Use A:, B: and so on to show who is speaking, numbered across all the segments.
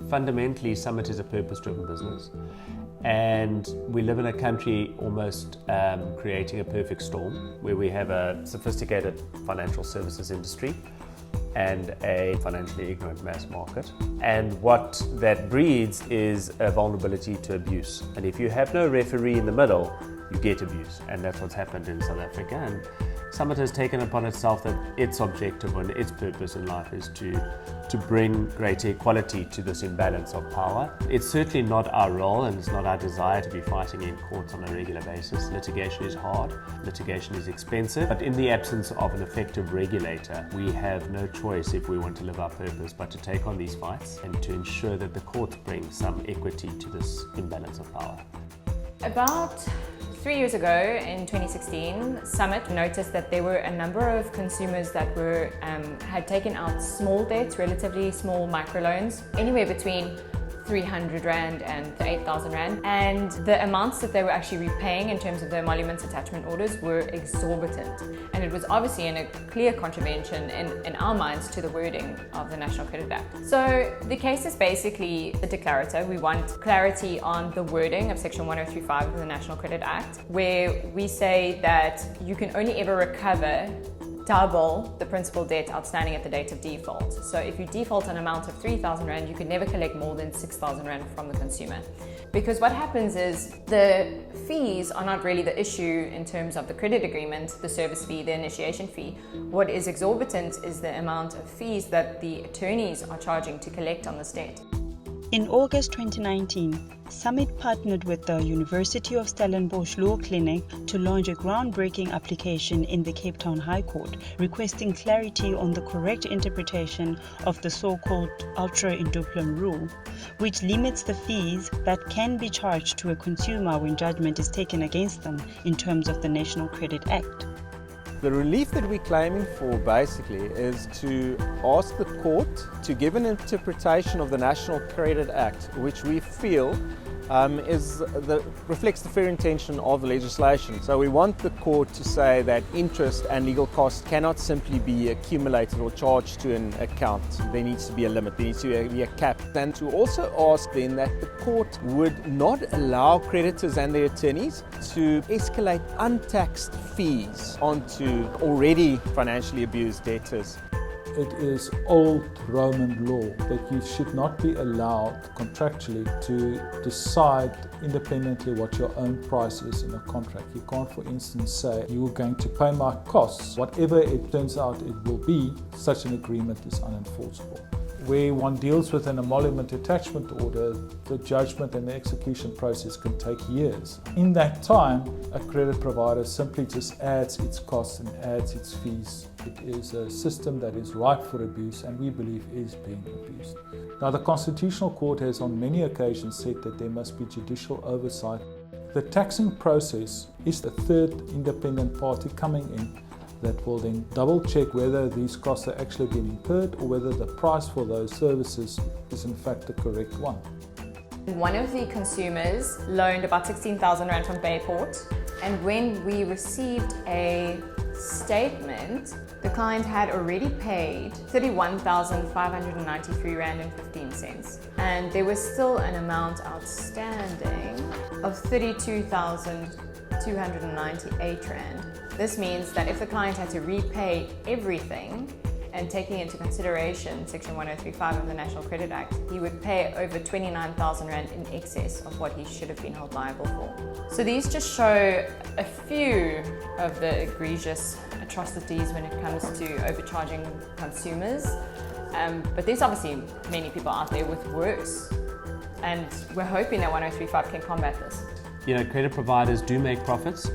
A: Fundamentally, Summit is a purpose-driven business, and we live in a country almost creating a perfect storm, where we have a sophisticated financial services industry and a financially ignorant mass market. And what that breeds is a vulnerability to abuse. And if you have no referee in the middle, you get abuse. And that's what's happened in South Africa. And Summit has taken upon itself that its objective and its purpose in life is to bring greater equality to this imbalance of power. It's certainly not our role, and it's not our desire to be fighting in courts on a regular basis. Litigation is hard, litigation is expensive, but in the absence of an effective regulator, we have no choice, if we want to live our purpose, but to take on these fights and to ensure that the courts bring some equity to this imbalance of power.
B: About 3 years ago, in 2016, Summit noticed that there were a number of consumers that had taken out small debts, relatively small microloans, anywhere between 300 Rand and 8,000 Rand, and the amounts that they were actually repaying in terms of the emoluments attachment orders were exorbitant. And it was obviously in a clear contravention in our minds to the wording of the National Credit Act. So the case is basically the declarator. We want clarity on the wording of Section 1035 of the National Credit Act, where we say that you can only ever recover double the principal debt outstanding at the date of default. So if you default an amount of 3,000 Rand, you could never collect more than 6,000 Rand from the consumer. Because what happens is the fees are not really the issue in terms of the credit agreement, the service fee, the initiation fee. What is exorbitant is the amount of fees that the attorneys are charging to collect on this debt.
C: In August 2019, Summit partnered with the University of Stellenbosch Law Clinic to launch a groundbreaking application in the Cape Town High Court, requesting clarity on the correct interpretation of the so-called In Duplum rule, which limits the fees that can be charged to a consumer when judgment is taken against them in terms of the National Credit Act.
D: The relief that we're claiming for basically is to ask the court to give an interpretation of the National Credit Act, which we feel reflects the fair intention of the legislation. So we want the court to say that interest and legal costs cannot simply be accumulated or charged to an account. There needs to be a limit, there needs to be a cap. And to also ask then that the court would not allow creditors and their attorneys to escalate untaxed fees onto already financially abused debtors.
E: It is old Roman law that you should not be allowed contractually to decide independently what your own price is in a contract. You can't, for instance, say you're going to pay my costs. Whatever it turns out it will be, such an agreement is unenforceable. Where one deals with an emolument attachment order, the judgment and the execution process can take years. In that time, a credit provider simply just adds its costs and adds its fees. It is a system that is ripe for abuse and we believe is being abused. Now, the Constitutional Court has on many occasions said that there must be judicial oversight. The taxing process is the third independent party coming in that will then double check whether these costs are actually being incurred or whether the price for those services is in fact the correct one.
B: One of the consumers loaned about 16,000 Rand from Bayport, and when we received a statement, the client had already paid 31,593 Rand and 15 cents. And there was still an amount outstanding of 32,298 Rand. This means that if the client had to repay everything, and taking into consideration Section 1035 of the National Credit Act, he would pay over 29,000 Rand in excess of what he should have been held liable for. So these just show a few of the egregious atrocities when it comes to overcharging consumers. But there's obviously many people out there with worse, and we're hoping that 1035 can combat this.
A: You know, credit providers do make profits.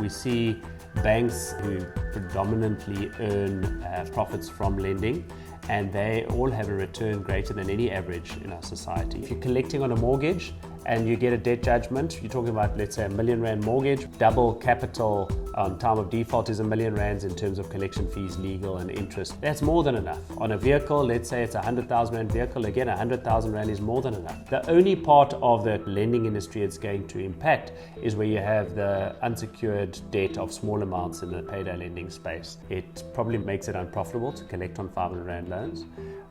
A: We see banks who predominantly earn profits from lending, and they all have a return greater than any average in our society. If you're collecting on a mortgage and you get a debt judgment, you're talking about, let's say, a R1 million mortgage, double capital on time of default is R1 million in terms of collection fees, legal and interest. That's more than enough. On a vehicle, let's say it's a 100,000 Rand vehicle, again, 100,000 Rand is more than enough. The only part of the lending industry it's going to impact is where you have the unsecured debt of small amounts in the payday lending space. It probably makes it unprofitable to collect on 500 Rand loans.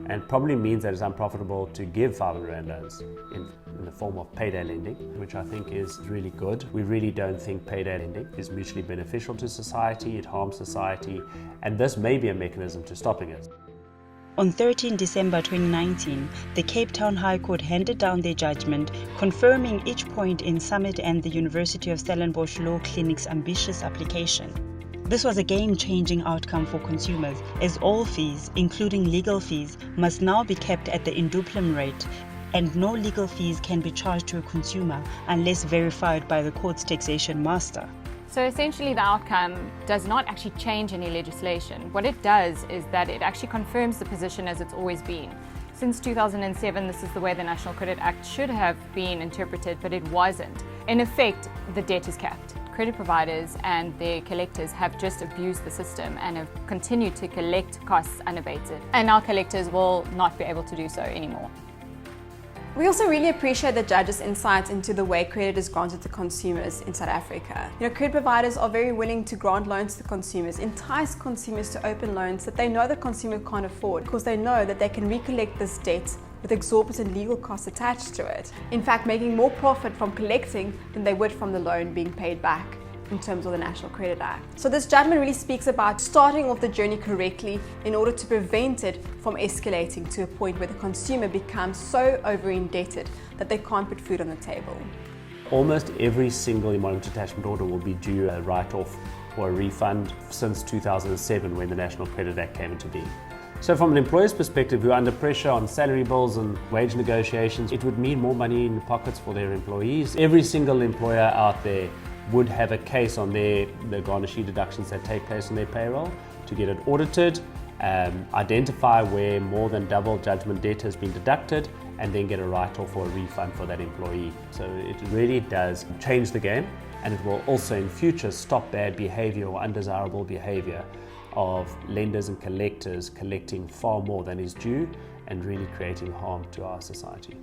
A: and probably means that it's unprofitable to give 500 Rand loans in the form of payday lending, which I think is really good. We really don't think payday lending is mutually beneficial to society, it harms society, and this may be a mechanism to stopping it.
C: On 13 December 2019, the Cape Town High Court handed down their judgment, confirming each point in Summit and the University of Stellenbosch Law Clinic's ambitious application. This was a game-changing outcome for consumers, as all fees, including legal fees, must now be kept at the In Duplum rate, and no legal fees can be charged to a consumer unless verified by the court's taxation master.
B: So essentially the outcome does not actually change any legislation. What it does is that it actually confirms the position as it's always been. Since 2007, this is the way the National Credit Act should have been interpreted, but it wasn't. In effect, the debt is capped. Credit providers and their collectors have just abused the system and have continued to collect costs unabated. And our collectors will not be able to do so anymore.
F: We also really appreciate the judge's insight into the way credit is granted to consumers in South Africa. Credit providers are very willing to grant loans to consumers, entice consumers to open loans that they know the consumer can't afford because they know that they can recollect this debt with exorbitant legal costs attached to it. In fact, making more profit from collecting than they would from the loan being paid back in terms of the National Credit Act. So this judgment really speaks about starting off the journey correctly in order to prevent it from escalating to a point where the consumer becomes so over-indebted that they can't put food on the table.
A: Almost every single emolument attachment order will be due a write-off or a refund since 2007 when the National Credit Act came into being. So from an employer's perspective, who are under pressure on salary bills and wage negotiations, it would mean more money in the pockets for their employees. Every single employer out there would have a case on the garnish deductions that take place on their payroll to get it audited, identify where more than double judgment debt has been deducted, and then get a write-off or a refund for that employee. So it really does change the game, and it will also in future stop bad behavior or undesirable behavior of lenders and collectors collecting far more than is due and really creating harm to our society.